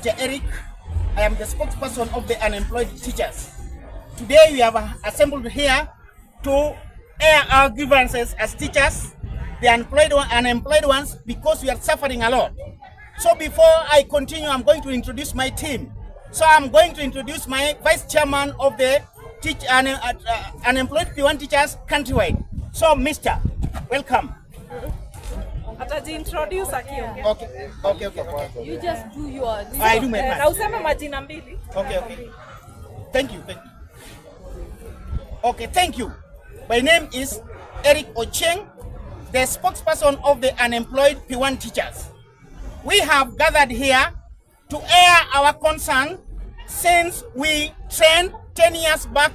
Teacher Eric. I am the spokesperson of the unemployed teachers. Today we have assembled here to air our grievances as teachers, the unemployed ones, because we are suffering a lot. So before I continue, I'm going to introduce my team. So I'm going to introduce my vice chairman of the unemployed P1 teachers countrywide. So Mr. Welcome. Introduce Okay. You just do your. I do my part. Na useme majina mbili. Okay. Thank you. Okay, thank you. My name is Eric Ocheng, the spokesperson of the unemployed P1 teachers. We have gathered here to air our concern since we trained 10 years back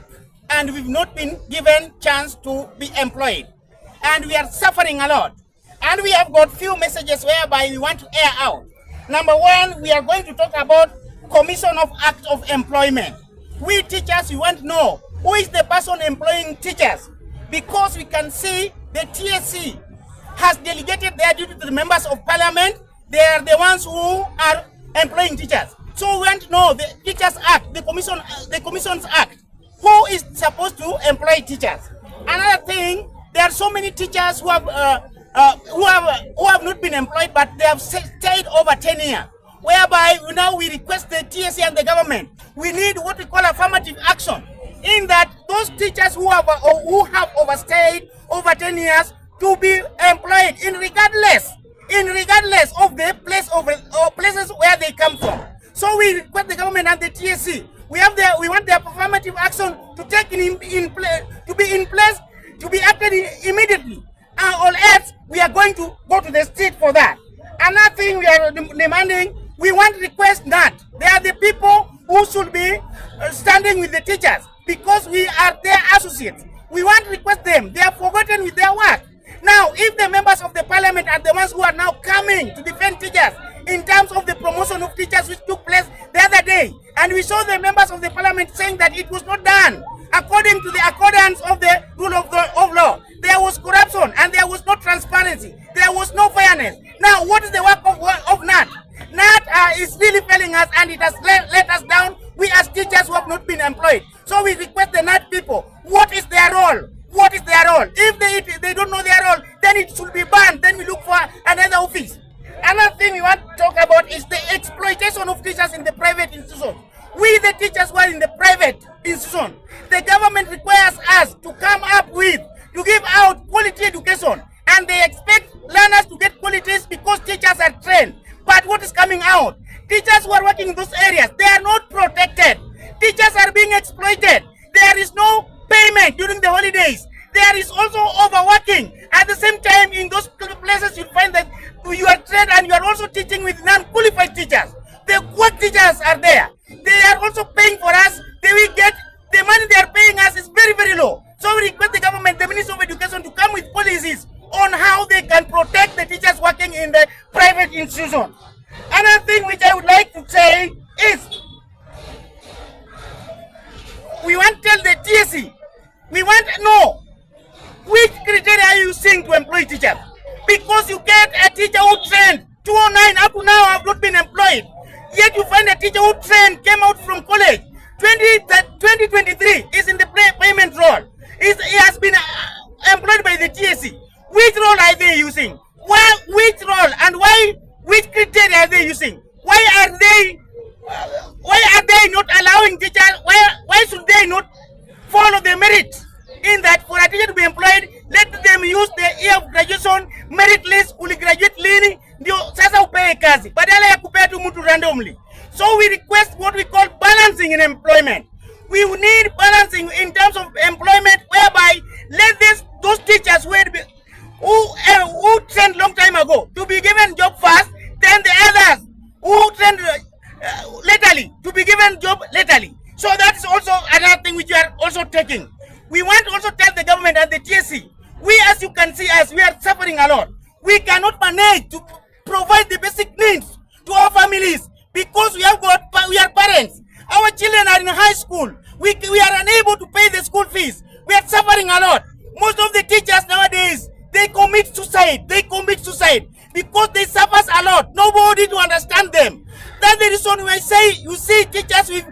and we've not been given chance to be employed. And we are suffering a lot. And we have got few messages whereby we want to air out. Number one, we are going to talk about Commission of Act of Employment. We teachers, we want to know who is the person employing teachers, because we can see the TSC has delegated their duty to the members of parliament. They are the ones who are employing teachers. So we want to know the Teachers Act, the Commissions Act, who is supposed to employ teachers. Another thing, there are so many teachers who have not been employed, but they have stayed over 10 years. Whereby now we request the TSC and the government, we need what we call affirmative action, in that those teachers who have overstayed over 10 years to be employed in regardless of the places where they come from. So we request the government and the TSC. We want the affirmative action to take in place, to be acted immediately. Or else we are going to go to the street for that. Another thing we are demanding, we want to request that they are the people who should be standing with the teachers, because we are their associates. We want to request them. They are forgotten with their work. Now, if the members of the parliament are the ones who are now coming to defend teachers in terms of the promotion of teachers which took place the other day, and we saw the members of the parliament saying that it was not done according to the accordance of the rule of law, there was corruption and there was no transparency, there was no fairness. Now, what is the work of NAT? NAT is really failing us, and it has let us down, we as teachers who have not been employed. So we request the NAT people, what is their role? What is their role? If they don't know their role, then it should be banned. Then we look for another office. Another thing we want to talk about is the exploitation of teachers in the private institutions. We, the teachers who are in the private institution, the government requires us to come up with, to give out quality education, and they expect learners to get qualities because teachers are trained. But what is coming out? Teachers who are working in those areas, they are not protected. Teachers are being exploited. There is no payment during the holidays. There is also overworking. At the same time, in those places, you find that you are trained and you are also teaching with non-qualified teachers. The quack teachers are there. They are also paying for us. The money they are paying us is very, very low. So we request the government, the Ministry of Education, to come with policies on how they can protect the teachers working in the private institution. Another thing which I would like to say is, we want to tell the TSC, we want to know which criteria are you using to employ teachers. Because you get a teacher who trained 2009 up to now have not been employed. Yet you find a teacher who trained, came out from college, 2023 is in the payment role. He has been employed by the TSC. Which role are they using? Which role and which criteria are they using? Why are they not allowing teachers? Why should they not follow the merit? In that, for a teacher to be employed, let them use the year of graduation, merit list, graduate lini, ndio sasa upewe kazi, badala ya kupea tu mtu randomly. So we request what we call balancing in employment. We need balancing in terms of employment, whereby let those teachers who trained long time ago to be given job first, then the others who trained latterly to be given job latterly. So that is also another thing which we are also taking. We want to also tell the government and the TSC, we, as you can see, as we are suffering a lot, we cannot manage to provide the basic needs to our families because we are parents. Our children are in high school. We are unable to pay the school fees. We are suffering a lot. Most of the teachers nowadays, they commit suicide. because they suffer a lot. Nobody to understand them. That's the reason I say, you see, teachers will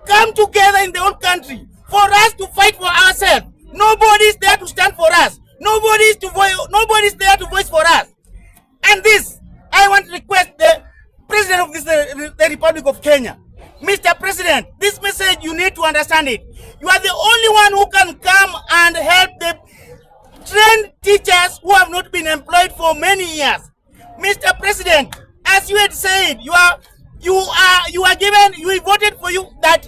come together in the whole country for us to fight for ourselves. Nobody is there to stand for us. Nobody is there to voice for us. And this, I want to request the President of the Republic of Kenya. Mr. President, this message, you need to understand it. You are the only one who can come and help the trained teachers who have not been employed for many years. Mr. President, as you had said, we voted for you that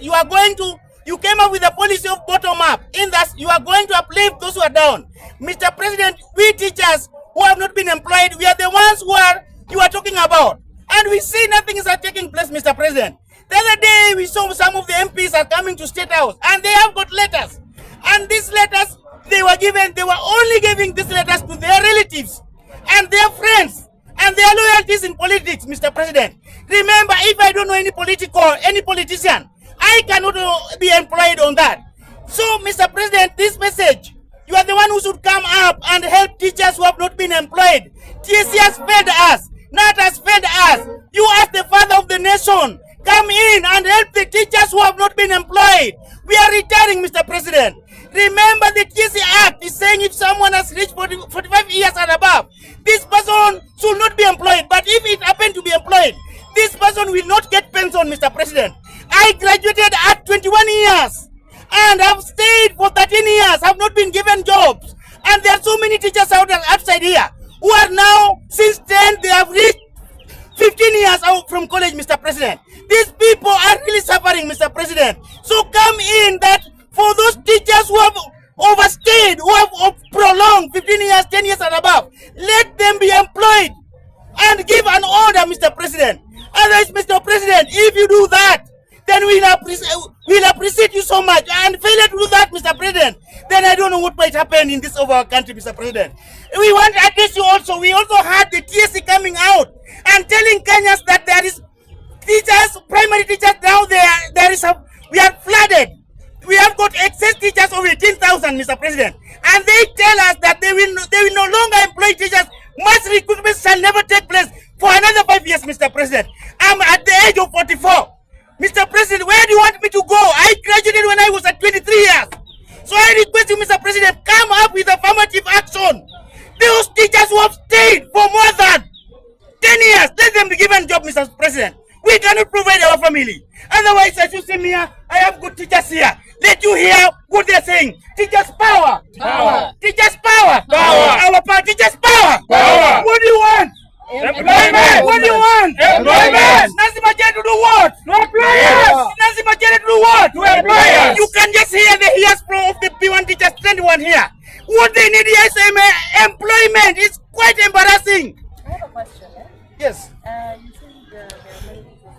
you came up with a policy of bottom up, in that you are going to uplift those who are down. Mr. President, we teachers who have not been employed, we are the ones you are talking about. And we see nothing is taking place, Mr. President. The other day, we saw some of the MPs are coming to State House, and they have got letters. And these letters, they were only giving these letters to their relatives and their friends and their loyalties in politics, Mr. President. Remember, if I don't know any politician, I cannot be employed on that. So, Mr. President, this message, you are the one who should come up and help teachers who have not been employed. TSC has fed us. NAT has fed us. You as the father of the nation, come in and help the teachers who have not been employed. We are retiring, Mr. President. Remember, the TSC Act is saying if someone has reached 45 years and above, this person should not be employed. But if it happened to be employed, this person will not get pension, Mr. President. I graduated at 21 years and have stayed for 13 years, have not been given jobs. And there are so many teachers outside here who are now, since 10, they have reached 15 years out from college, Mr. President. These people are really suffering, Mr. President. So come in that for those teachers who have overstayed, who have prolonged 15 years, 10 years and above, let them be employed and give an order, Mr. President. Otherwise, Mr. President, if you do that, then we'll appreciate you so much. And failure to do that, Mr. President, then I don't know what might happen in this of our country, Mr. President. We want to address you also. We also had the TSC coming out and telling Kenyans that there is teachers, primary teachers now we are flooded. We have got excess teachers of 18,000, Mr. President. And they tell us that they will no longer employ teachers. Mass recruitment shall never take place for another 5 years, Mr. President. I'm at the age of 44. Mr. President, where do you want me to go? I graduated when I was at 23 years. So I request you, Mr. President, come up with affirmative action. Those teachers who have stayed for more than 10 years, let them be given a job, Mr. President. We cannot provide our family. Otherwise, as you see me here, I have good teachers here. Let you hear what they're saying. Teachers power. Power. Teachers power. Power. Our power. Teachers power. Power. What do you want? Employment. What do you want? Employment. Nancy Machete to do what? To employers. Nancy Machete to do what? To employers. You can just hear the ears flow of the P1 teachers, 21 here. What they need here is employment. It's quite embarrassing. I have a question. Yes. You think there are many people